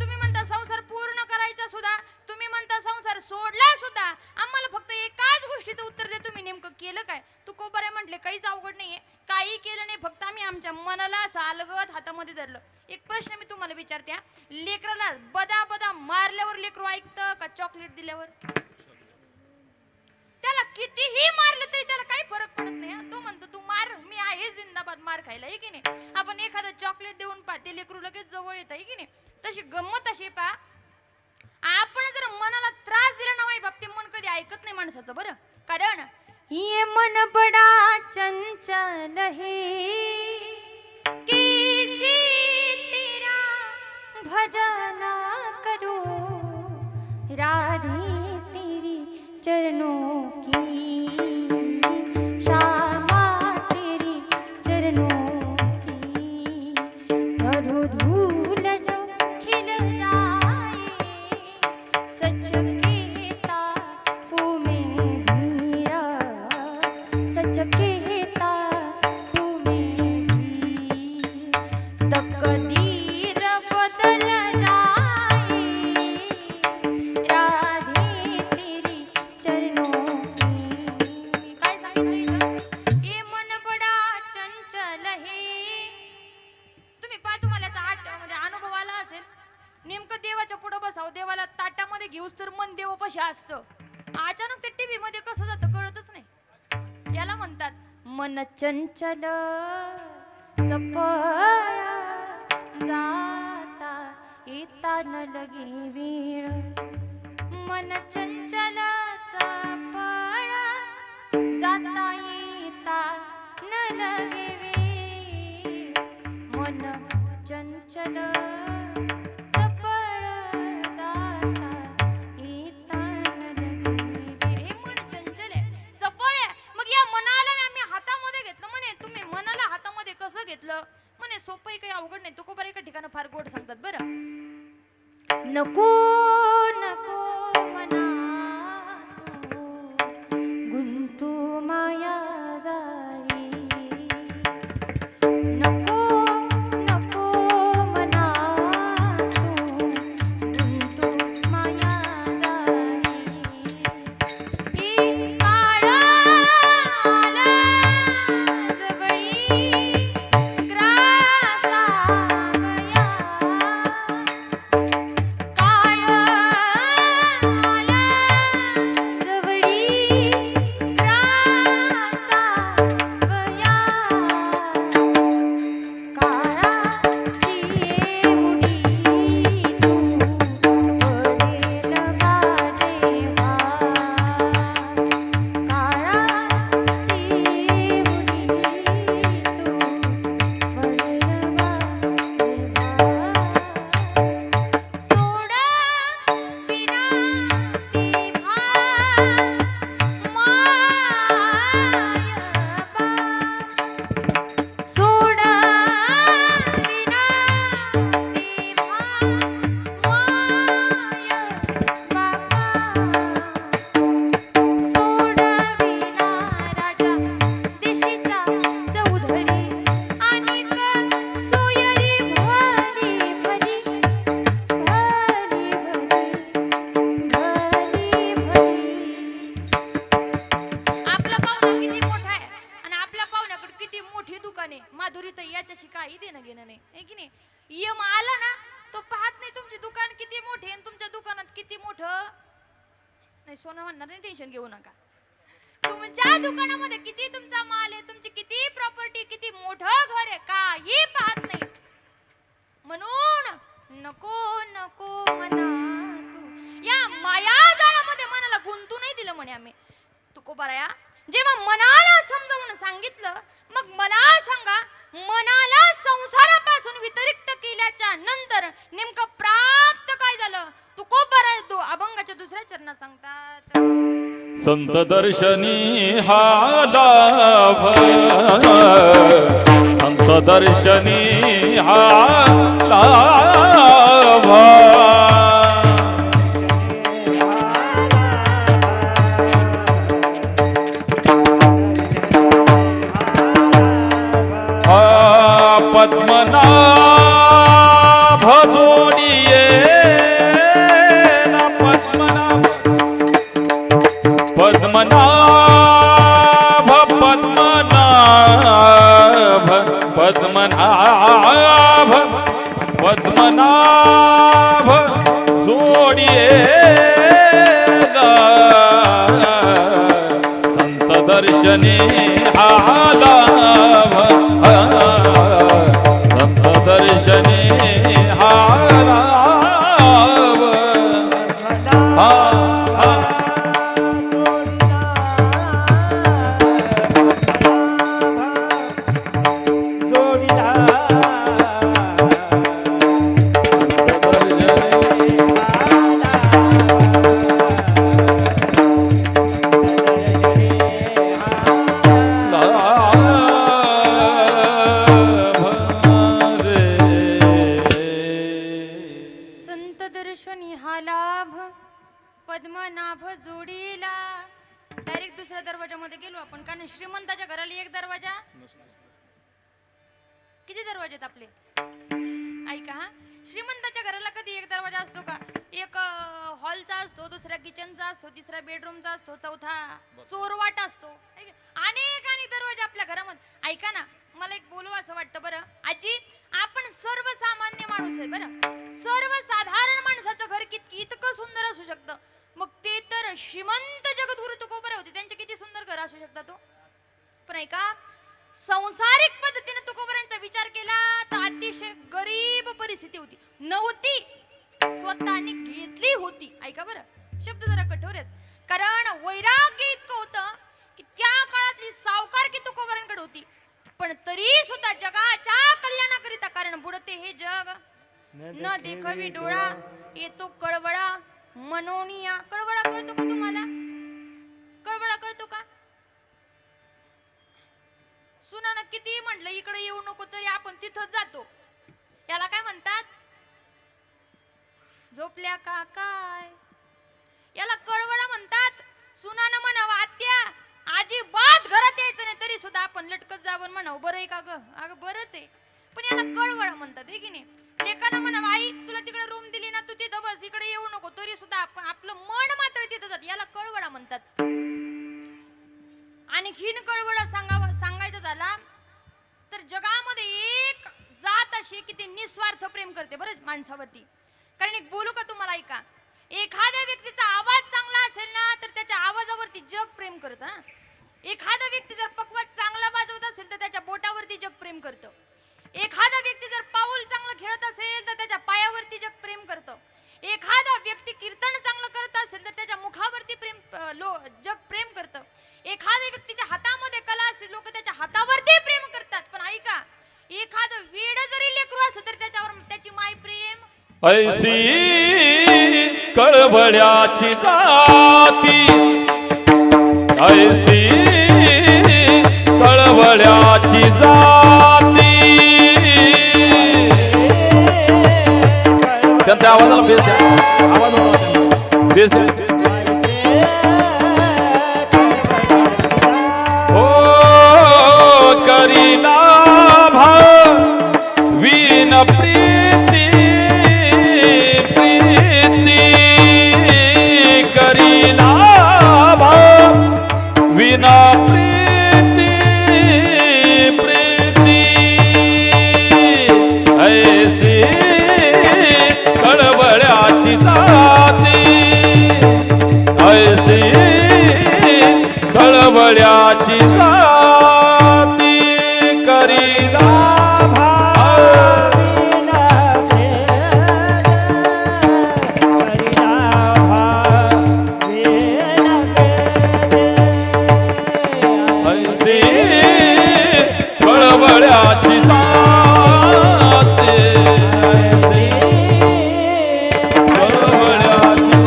तुम्ही म्हणता संसार पूर्ण करायचा सुद्धा, तुम्ही म्हणता संसार सोडला सुद्धा, आम्हाला फक्त एकाच गोष्टीचं उत्तर द्या, तुम्ही नेमकं केलं काय? तुकोबराय म्हटले काहीच अवघड नाहीये, काही केलं नाही, फक्त आम्ही आमच्या मनाला सालगत हातामध्ये धरलं. एक प्रश्न मी तुम्हाला विचारते, लेकराला बदा बदा मारल्यावर लेकरू ऐकतं का चॉकलेट दिल्यावर? त्याला कितीही मारलं तरी त्याला काही फरक पडत नाही. तो म्हणतो तू मार, मी आहे जिंदाबाद मार खायला, आहे की नाही? आपण एखादं चॉकलेट देऊन पा, ते लेकरू लगेच जवळ येतं, आहे की नाही? तशी गंमत अशी पा, आपण जर मनाला त्रास दिला ना बाप, ते मन कधी ऐकत नाही माणसाचं. बरं, कारण ये मन बडा चंचल है, कैसे तेरा भजन करो, राधे तेरी चरणों की, श्यामा तेरी चरणों की, धरो धूल जो खिल जाए, सच कहता हूँ मैं भीरा, सच कहता हूँ मैं भी, तकदीर बदल जाए, राधे तेरी चरणों की. काय सांगितलं इथं? ये मन बडा चंचल है. तुम्ही पहा, तुम्हाला याचा म्हणजे अनुभव आला असेल. नेमकं देवाच्या पुढे बसावं, देवाला ताटामध्ये घेऊस तर मन देवापाशी असतं, अचानक ते टीव्ही मध्ये कसं जातं कळतच नाही. याला म्हणतात मन चंचल चपळ, जाता येता न लगे वेळ, मन चंचल चपळ, जाता येता न लगे वेळ, मन चंचल चपळ, जाता येता न लगे वेळ. हे मन चंचल आहे, चपळ आहे. मग या मनाला आम्ही हातामध्ये घेतलं. म्हणे तुम्ही मनाला हातामध्ये कसं घेतलं? म्हणे सोपंही काही अवघड नाही. तुकोबार एका ठिकाणी फार गोड सांगतात बरं. नको नको मना तू, गुंतू माया जाळी, नको नको मना तू, गुंतू माया जाळी, ही काळ आला जवळी, ग्रासावया, काळ आला जवळी, ग्रासावया, काळाची एवढी तू करेल माझेवा, काळाची एवढी तू करेल माझेवा, सोड विना ती माय, सोड विना ती माय बाबा, सोड विना राजा देशीचा चौधरी, अनेक सोयरी भली भली, भली भली, भली भली. आपला पाहुणा किती मोठा आहे आणि आपल्या पाहुण्याकडे किती मोठी दुकान आहे, माधुरी तर याच्याशी काही देणं घेणं नाही, आहे की नाही? यम आला ना, तो पाहत नाही तुमची दुकान किती मोठी आणि तुमच्या दुकानात किती मोठं नाही. सोनं म्हणणार नाही, टेन्शन घेऊ नका. तुमच्या दुकानामध्ये किती तुमचा माल आहे, तुमची किती प्रॉपर्टी, किती मोठं घर आहे, काही पाहत नाही. म्हणून नको नको म्हणा तू या माया जाळामध्ये मनाला गुंतू नाही दिलं म्हणे आम्ही. तुकोबाराया जेव्हा मनाला समजावून सांगितलं, मग मला सांगा, मनाला संसारापासून व्यतिरिक्त केल्याच्या नंतर नेमकं प्राप्त काय झालं? तुकोबाराया तो अभंगाच्या दुसऱ्या चरणात सांगतात, संत दर्शनी हा लाभ, संत दर्शनी हा लाभ. पद्मनाभ जोडिये ना पद्मनाभ, पद्मनाभ पद्मनाभ पद्मनाभ पद्मनाभ जोडिये गा, संत दर्शनी हा लाभ, संत दर्शनी हा लाभ. पद्मनाभ जोडीला. डायरेक्ट दुसऱ्या दरवाजामध्ये गेलो आपण, कारण श्रीमंताच्या घराला एक दरवाजा, किती दरवाजे आहेत आपले? ऐका हा, श्रीमंताच्या घराला कधी एक दरवाजा असतो का? एक हॉलचा असतो, दुसरा किचनचा असतो, तिसरा बेडरूमचा असतो, चौथा चोरवाटा असतो. अनेक अनेक दरवाजे आपल्या घरामध्ये. ऐका ना, मला एक बोलू असं वाटतं बरं आजी, आपण सर्वसामान्य माणूस आहे बरं, सर्वसाधारण माणसाचं घर इतकं सुंदर असू शकतं, मग ते तर श्रीमंत जगद्गुरु तुकोबाराय होते, त्यांचे किती सुंदर घर असू शकतात तो. पण ऐका, संसारिक पद्धतीने तुकोबारायांचा विचार केला तर अतिशय गरीब परिस्थिती होती, नव्हती, स्वतःने घेतली होती. ऐका बरं, शब्द जरा कठोर आहेत, कारण वैराग्य इतकं होतं की त्या काळातली सावकारकी तुकोबारांकडे होती, पण तरी सुद्धा जगाच्या कल्याणाकरिता, कारण बुडते हे जग न देखवी डोळा, येतो कळवळा मनोनिया. कळवळा कळतो का तुम्हाला? कळवळा कळतो का? सुनानं किती म्हटलं इकडे येऊ नको, तरी आपण तिथंच जातो. याला काय म्हणतात? झोपल्या का काय? याला कळवळा म्हणतात. सुनानं म्हणावं आत्या अजिबात घरात यायचं नाही, तरी सुद्धा आपण लटकत जावं म्हणावं, बरं आहे का ग? अगं बरंच आहे, पण याला कळवळा म्हणतात, आहे की नाही? लेकानं म्हणावं आई तुला तिकडे रूम दिली ना, तू तिथं बस, इकडे येऊ नको, तरी सुद्धा आपलं मन मात्र तिथं जात, याला कळवळा म्हणतात. आणि हिन कळवळा सांगायचं झाला तर जगामध्ये एक जात अशी की ती निस्वार्थ प्रेम करते बरं माणसावरती. कारण एक बोलू का तुम्हाला, ऐका, एखाद्या व्यक्तीचा आवाज चांगला असेल ना तर त्याच्या आवाजावरती जग प्रेम करतं ना. एखादा व्यक्ती जर पकवाज चांगला वाजवत असेल तर त्याच्या बोटावरती जग प्रेम करतं. एखादा व्यक्ती जर पाऊल चांगलं खेळत असेल तर त्याच्या पायावरती जग प्रेम करतं. एखादा व्यक्ती कीर्तन चांगलं करत असेल तर त्याच्या मुखावरती जग प्रेम करतं. एखाद्या व्यक्तीच्या हातामध्ये कला असेल, लोक त्याच्या हातावरती प्रेम करतात. पण ऐका, एखादं वेड जरी लेकरू असेल तर त्याच्यावर त्याची माय प्रेम ऐसी कळवळ्याची जाती, ऐसी कळवळ्याची जाती. त्यांच्या आवाजाला बेस द्या, आवाज बेस द्या. हो करीना भाव विन प्रीती, प्रीती करीना भाव विना प्रीती, प्रीती ऐसी कळवळ्याची जाती, ऐसी कळवळ्याची कळवळ्याची जाती करीला ऐसे कळवळ्याची जाती ऐसे कळवळ्याची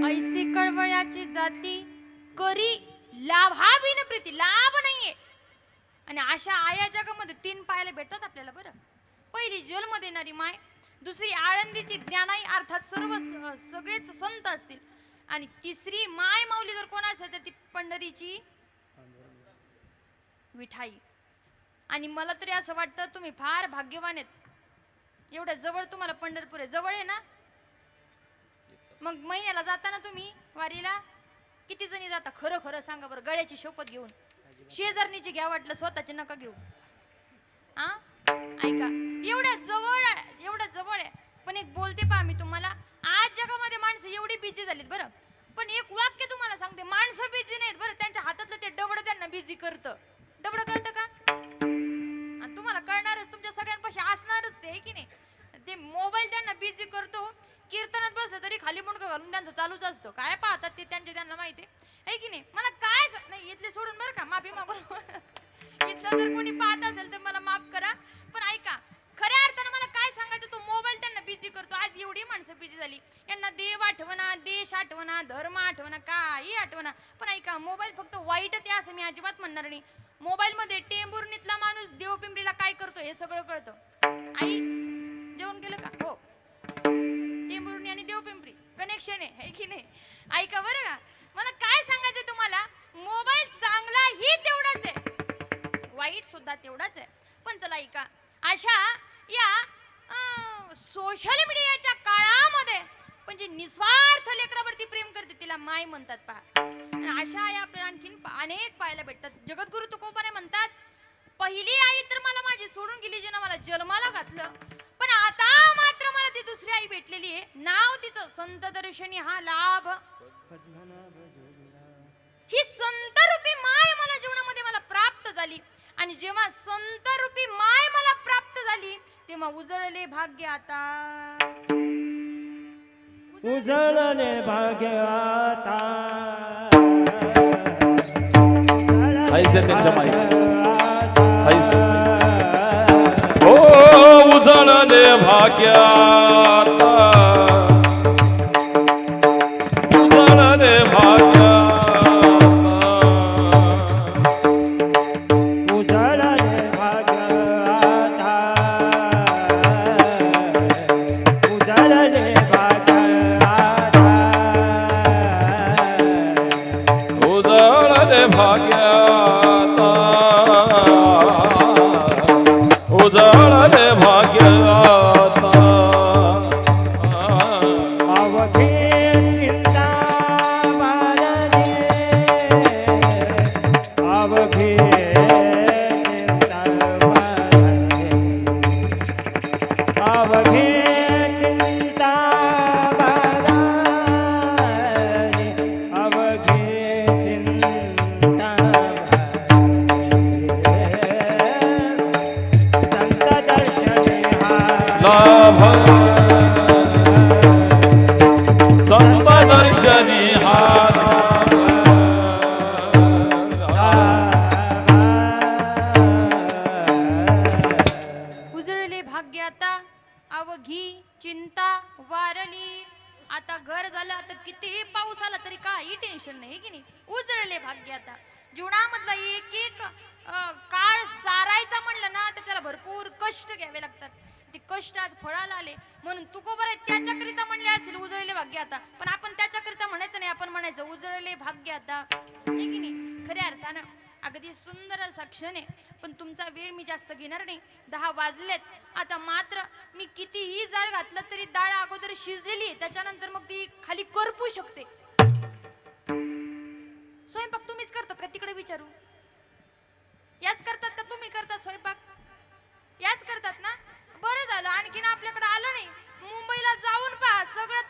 ऐसी कळवळ्याची जाती करी लाभा बिन प्रीती, लाभ नाहीये. आणि अशा आया जगामध्ये 3 पाहायला भेटतात आपल्याला. बरं, पहिली जलमध्ये येणारी माय, दुसरी आळंदीची ज्ञानाई अर्थात सगळेच संत असतील, आणि तिसरी माय माऊली जर कोण असेल तर ती पंढरीची विठाई. आणि मला तरी असं वाटतं तुम्ही फार भाग्यवान आहेत, एवढ्या जवळ तुम्हाला पंढरपूर आहे. जवळ आहे ना? मग महिन्याला जाताना तुम्ही वारीला किती जणी जाता? खरं खरं सांगा बरं, गळ्याची शपथ घेऊन. शेजारणीची घ्या, वाटलं स्वतःची नका घेऊ. हा, ऐका, एवढ्या जवळ आहे. पण एक बोलते पहा मी तुम्हाला, आज जगामध्ये माणसं एवढी बिझी झालीत. बरं, पण एक वाक्य तुम्हाला सांगते, माणसं बिझी नाहीत बरं, त्यांच्या हातातलं ते डबड त्यांना बिझी करतं. डबड कळतं का? आणि तुम्हाला कळणारच, तुमच्या सगळ्यांपाशी असणारच ते, आहे की नाही? ते मोबाईल त्यांना बिझी करतो. कीर्तनात बसलं तरी खाली मुंडकं घालून त्यांचं चालूच असतं. काय पाहतात ते त्यांना माहिती आहे की नाही? मला काय नाही, इथले सोडून बरं का, माफी मागून इथलं जर कोणी पाहत असेल तर मला माफ करा. पण ऐका, खऱ्या अर्थानं मला काय सांगायचं, तो मोबाईल त्यांना बिझी करतो. आज एवढी माणसं बिझी झाली, यांना देव आठवना, देश आठवना, धर्म आठवना, काही आठवना. पण ऐका, मोबाईल फक्त वाईटच आहे असं मी अजिबात म्हणणार नाही. मोबाईलमध्ये टेंभुर्णीतला माणूस देवपिंपरीला काय करतो हे सगळं कळतं. आई जेवण केलं का? हो. टेंभुर्णी आणि देवपिंपरी कनेक्शन आहे की नाही? ऐका बरं का, मला काय सांगायचं तुम्हाला, मोबाईल चांगला ही तेवढाच आहे, वाईट सुद्धा तेवढाच आहे. पण चला ऐका, अशा या सोशल मीडियाच्या काळामध्ये पण जी निस्वार्थ लेकरावरती प्रेम करते तिला माय म्हणतात पहा. आणि अशा या आपल्याला आणखीन अनेक पाहायला भेटतात. जगद्गुरु तुकोबाने म्हणतात, पहिली आई तर मला माझी सोडून गेली, जिनं मला जन्माला घातलं, पण आता मात्र मला ती दुसरी आई भेटलेली आहे. नाव तिचं संत दर्शनी हा लाभ. ही संत रूपी माय मला जीवनामध्ये मला प्राप्त झाली. आणि जेव्हा संत रूपी माय मला प्राप्त झाली तेव्हा उजळले भाग्य आता. उजळले भाग्य आता. ऐसे त्यांच्या माईचं ऐसे हो उजळले भाग्याता उजळले भाग्याता उजळले भाग्य आता. उजळले भाग्य आता. उजळले भाग्याता उजळले भाग्याता. अवघे चिंता वारणे. अवघे चिंता वारणे. अवघे चिंता वारणे. अवघे चिंता लाभ संत दर्शनी हा उजळले भाग्य आता, अवघी चिंता वारली. आता घर झालं, आता कितीही पाऊस आला तरी काही टेन्शन नाही, की नाही? उजळले भाग्य आता. जीवनामधला एक एक काळ सारायचा म्हणलं ना तर त्याला भरपूर कष्ट घ्यावे लागतात. ते कष्ट आज फळाला आले, म्हणून तुकोबर त्याच्याकरिता म्हणले असतील उजळले भाग्य आता. पण आपण त्याच्याकरिता म्हणायचं नाही, आपण म्हणायचं उजळले भाग्य आता, हे की नाही? खऱ्या अर्थानं अगदी सुंदर असा क्षण आहे. पण तुमचा वेळ मी जास्त घेणार नाही, 10 वाजलेत. आता मात्र मी कितीही जाळ घातलं तरी डाळ अगोदर शिजलेली आहे, त्याच्यानंतर मग ती खाली करपू शकते. स्वयंपाक तुम्हीच करतात का तिकडे विचारू? याच करतात का तुम्ही करतात स्वयंपाक? याच करतात ना? बरं झालं आणखीन आपल्याकडे आलं नाही. मुंबईला जाऊन पहा, सगळं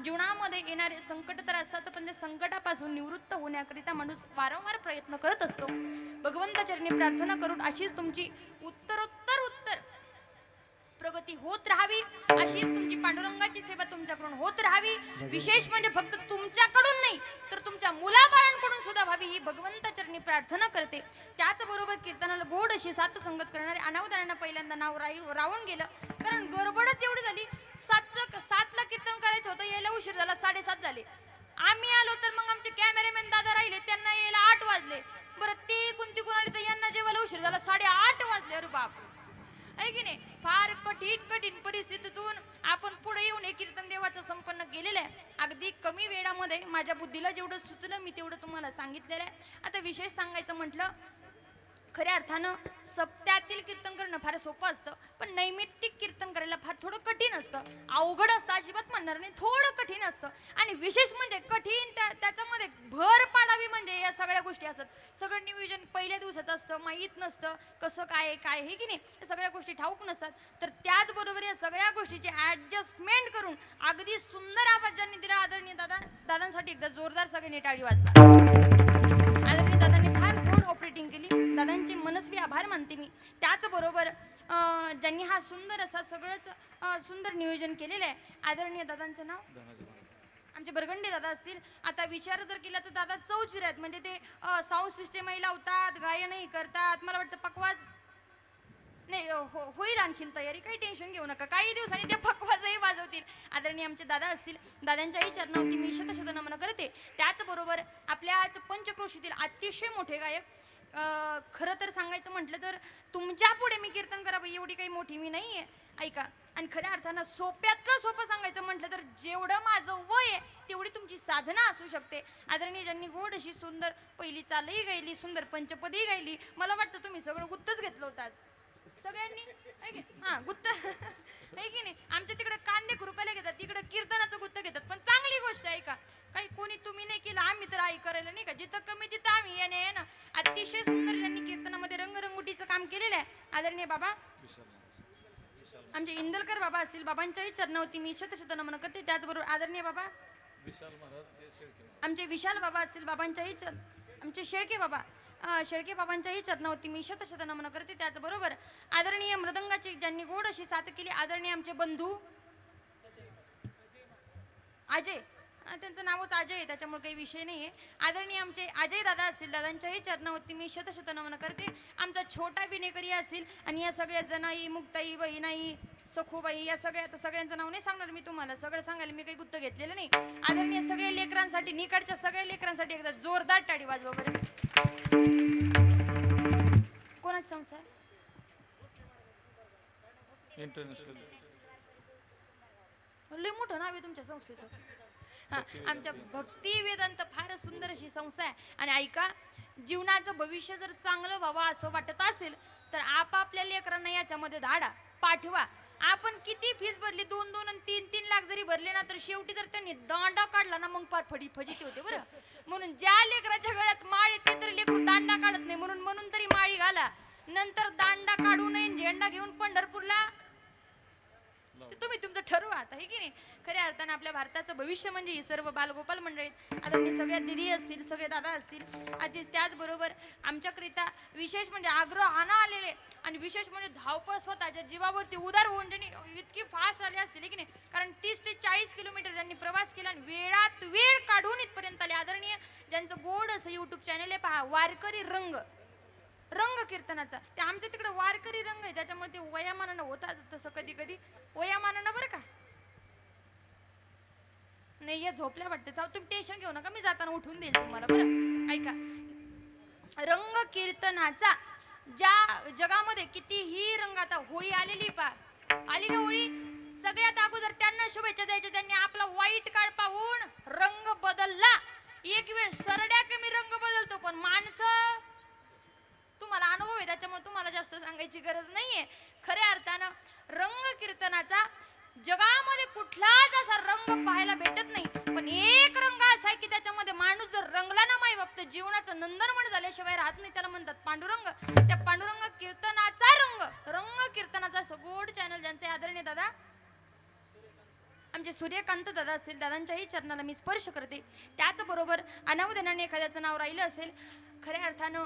जीवनामध्ये येणारे संकट तर असतात, पण त्या संकटापासून निवृत्त होण्याकरिता माणूस वारंवार प्रयत्न करत असतो. भगवंताचरणी प्रार्थना करून अशीच तुमची उत्तर प्रगती होत राहावी, अशीच तुमची पांडुरंगाची सेवा तुमच्याकडून होत राहावी. विशेष म्हणजे फक्त तुमच्याकडून नाही तर तुमच्या मुलाबाळांकडून सुद्धा व्हावी ही भगवंताचरणी प्रार्थना करते. त्याचबरोबर कीर्तनाला गोड अशी सात संगत करणारे अनावधानांना पहिल्यांदा नाव रावून गेलं, कारण गडबडच एवढी झाली. सातला कीर्तन करायचं होतं, यायला उशीर झाला, 7:30 झाले. आम्ही आलो तर मग आमचे कॅमेरामॅन दादा राहिले, त्यांना यायला 8 वाजले. बरं ते कोणती आले तर यांना जेवायला उशीर झाला, 8:30 वाजले. अरे बाप, आहे की नाही? फार कठीण परिस्थितीतून आपण पुढे येऊन हे कीर्तन देवाचं संपन्न केलेलं आहे. अगदी कमी वेळामध्ये माझ्या बुद्धीला जेवढं सुचलं मी तेवढं तुम्हाला सांगितलेलं आहे. आता विशेष सांगायचं म्हटलं, खऱ्या अर्थानं सप्त्यातील कीर्तन करणं फार सोपं असतं, पण नैमित्तिक कीर्तन करायला फार थोडं कठीण असतं. अवघड असतं अजिबात म्हणणार नाही, थोडं कठीण असतं. आणि विशेष म्हणजे कठीण त्याच्यामध्ये भर पाडावी म्हणजे या सगळ्या गोष्टी असतात. सगळं नियोजन पहिल्या दिवसाचं असतं, माहीत नसतं कसं काय हे की नाही, या सगळ्या गोष्टी ठाऊक नसतात. तर त्याचबरोबर या सगळ्या गोष्टीची ॲडजस्टमेंट करून अगदी सुंदर आवाज ज्यांनी दिला आदरणीय दादांसाठी एकदा जोरदार सगळ्यांनी टाळी वाजवा. आदरणीय दादांनी फार गोड ऑपरेटिंग केली, दादांचे मनस्वी आभार मानते मी. त्याचबरोबर ज्यांनी हा सुंदर असा सगळंच सुंदर नियोजन केलेलं आहे, आदरणीय दादांचं नाव आमचे बरगंडे दादा असतील. आता विचार जर केला तर दादा चौचिर आहेत, म्हणजे ते साऊंड सिस्टमही लावतात, गायनही करतात. मला वाटतं पकवाज नाही होईल आणखीन तयारी, काही टेन्शन घेऊ नका, काही दिवसांनी ते पकवाजही वाजवतील. आदरणीय आमचे दादा असतील, दादांच्याही चरणावरती मी शतशत नमन करते. त्याचबरोबर आपल्याच पंचक्रोशीतील अतिशय मोठे गायक, खरं तर सांगायचं म्हटलं तर तुमच्या पुढे मी कीर्तन करावं एवढी काही मोठी मी नाही आहे, ऐका. आणि खऱ्या अर्थानं सोप्यातलं सोपं सांगायचं म्हटलं तर जेवढं माझं वय आहे तेवढी तुमची साधना असू शकते. आदरणीय ज्यांनी गोड अशी सुंदर पहिली चालही गायली, सुंदर पंचपदही गायली. मला वाटतं तुम्ही सगळं गुत्तच घेतलं होतं आज सगळ्यांनी, हां गुत्त आहे की नाही? आमच्या तिकडे कांदे खुरपायला घेतात, तिकडे कीर्तनाचं गुत्त घेतात, पण चांगली गोष्ट आहे का? काही कोणी तुम्ही नाही केलं, आम्ही तर आई करायला नाही का, जिथं कमी तिथं आम्ही येणे ना. अतिशय सुंदर ज्यांनी कीर्तनामध्ये रंगरंगोटीचं काम केलेलं आहे, आदरणीय बाबा आमचे इंदलकर बाबा असतील, बाबांच्याही चरणावरती मी शतशत नमन करते. त्याचबरोबर आदरणीय बाबा आमचे विशाल बाबा असतील, बाबांच्याही आमचे शेळके बाबांच्याही चरणावरती मी शतशत नमन करते. त्याचबरोबर आदरणीय मृदंगाची ज्यांनी गोड अशी साथ केली, आदरणीय आमचे बंधू अजय, त्यांचं नावच अजय आहे त्याच्यामुळे काही विषय नाही आहे. आदरणीय आमचे अजय दादा असतील, दादांच्याही चरणावरती मी शतशत नमन करते. आमचा छोटा बिनेकरी असतील, आणि या सगळ्या जनाई, मुक्ताई, बहिणाई, सखूबाई, या सगळ्यांचं नाव नाही सांगणार मी तुम्हाला, सगळं सांगायला मी काही गुत्त घेतलेलं नाही. आदरणीय सगळ्या लेकरांसाठी, निकडच्या सगळ्या लेकरांसाठी एकदा जोरदार टाळी वाजवा बरं. कोणाची संस्था आहे? इंटरनॅशनल लय मोठं नाव आहे तुमच्या संस्थेचं. हा, आमच्या भक्ती वेदांत फारच सुंदर अशी संस्था आहे. आणि ऐका, जीवनाचं भविष्य जर चांगलं व्हावं असं वाटत असेल तर आपापल्या लेकरांना याच्यामध्ये धाडा, पाठवा. आपण किती फीस भरली, 2-2 आणि 3-3 लाख जरी भरले ना, तर शेवटी जर त्यांनी दांडा काढला ना, मग फार फजिती होते बरं. म्हणून ज्या लेकराच्या गळ्यात माळ येते तर लेकरू दांडा काढत नाही, म्हणून तरी माळी घाला. नंतर दांडा काढू नये, झेंडा घेऊन पंढरपूरला, तुम्ही तुमचं ठरवा आता, हे की नाही? खऱ्या अर्थानं आपल्या भारताचं भविष्य म्हणजे ही सर्व बालगोपाल मंडळी, आदरणीय सगळ्या दिदी असतील, सगळे दादा असतील. त्याचबरोबर आमच्याकरिता विशेष म्हणजे आग्रहानं आलेले, आणि विशेष म्हणजे धावपळ स्वतःच्या जीवावरती उदार होऊन ज्यांनी इतकी फास्ट आले असतील, की नाही? कारण 30 ते 40 किलोमीटर ज्यांनी प्रवास केला आणि वेळात वेळ काढून इथपर्यंत आले. आदरणीय ज्यांचं गोड असं यूट्यूब चॅनल आहे पहा, वारकरी रंग कीर्तनाचा. ते आमच्या तिकडे वारकरी रंग आहे, त्याच्यामुळे ते वयामानानं होतात तसं कधी कधी वयामानानं, बरं का? नाही या झोपल्या वाटते, तुम्ही टेन्शन घेऊ नका, मी जाताना उठून देईल तुम्हाला बरं. ऐका, रंग कीर्तनाचा ज्या जगामध्ये कितीही रंग, आता होळी आलेली आली ना होळी, सगळ्यात अगोदर त्यांना शुभेच्छा द्यायच्या, त्यांनी आपला वाईट काळ पाहून रंग बदलला. एक वेळ सरड्या कमी रंग बदलतो, पण माणसं, तुम्हाला अनुभव आहे त्याच्यामुळे तुम्हाला जास्त सांगायची गरज नाहीये. खऱ्या अर्थानं रंग कीर्तनाचा जगामध्ये कुठलाच असा रंग पाहायला भेटत नाही, पण एक रंग असा आहे की त्याच्यामध्ये माणूस जर रंगला ना माई बाप, तर जीवनाचं नंदनवन झाल्याशिवाय राहत नाही, त्याला म्हणतात पांडुरंग. त्या पांडुरंग कीर्तनाचा रंग कीर्तनाचा सगोड चॅनल ज्यांचे आदरणीय दादा आमचे सूर्यकांत दादा असतील, दादांच्याही चरणाला मी स्पर्श करते. त्याचबरोबर अनावधानाने एखाद्याचं नाव राहिलं असेल, खऱ्या अर्थानं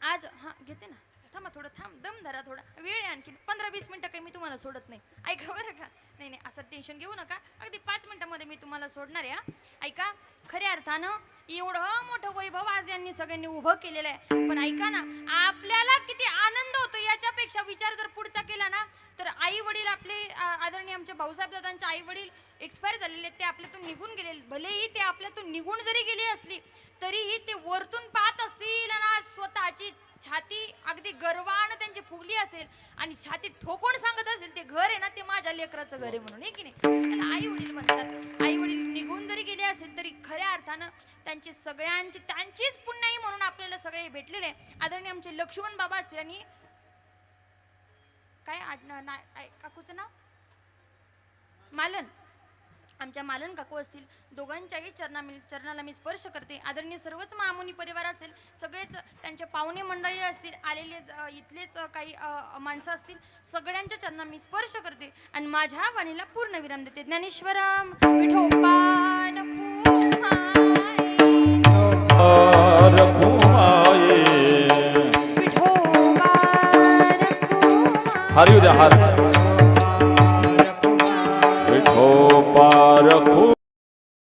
आज हां घेते ना, थांबा थोडं, दम धरा थोडा, वेळ आहे आणखी 15-20 मिनटं काही मी तुम्हाला सोडत नाही. ऐका बरं का, नाही असं टेन्शन घेऊ नका, अगदी 5 मिनिटामध्ये मी तुम्हाला सोडणार आहे. हा ऐका, खऱ्या अर्थानं एवढं मोठं वैभव आज यांनी सगळ्यांनी उभं केलेलं आहे, पण ऐका ना, आपल्याला किती आनंद होतो याच्यापेक्षा विचार जर पुढचा केला ना, तर आई वडील आपले आदरणीय आमचे भाऊसाहेब दादांचे आई वडील एक्सपायर झालेले, ते आपल्यातून निघून गेले. भलेही ते आपल्यातून निघून जरी गेली असली तरीही ते वरतून पाहत असतील आणि स्वतःची छाती अगदी गर्वानं त्यांची फुगली असेल आणि छाती ठोकून सांगत असेल, ते घर आहे ना, ते माझ्या लेकराचं घर आहे म्हणून, आहे की नाही. त्याला आई वडील म्हणतात. आई वडील निघून जरी गेले असेल तरी खऱ्या अर्थानं त्यांची सगळ्यांची त्यांचीच पुण्याई म्हणून आपल्याला सगळे भेटलेले आहे. आदरणीय आमचे लक्ष्मण बाबा असतील आणि काय काकूचं नाव मालन, आमच्या मालन काकू असतील, दोघांच्याही चरणाला मी स्पर्श करते. आदरणीय सर्वच महामुनी परिवार असेल, सगळेच त्यांचे पाहुणे मंडळी असतील, आलेले इथलेच काही माणसं असतील, सगळ्यांच्या चरणाला मी स्पर्श करते आणि माझ्या वाणीला पूर्ण विराम देते. ज्ञानेश्वरम विठोबा हार येऊ द्या, हार.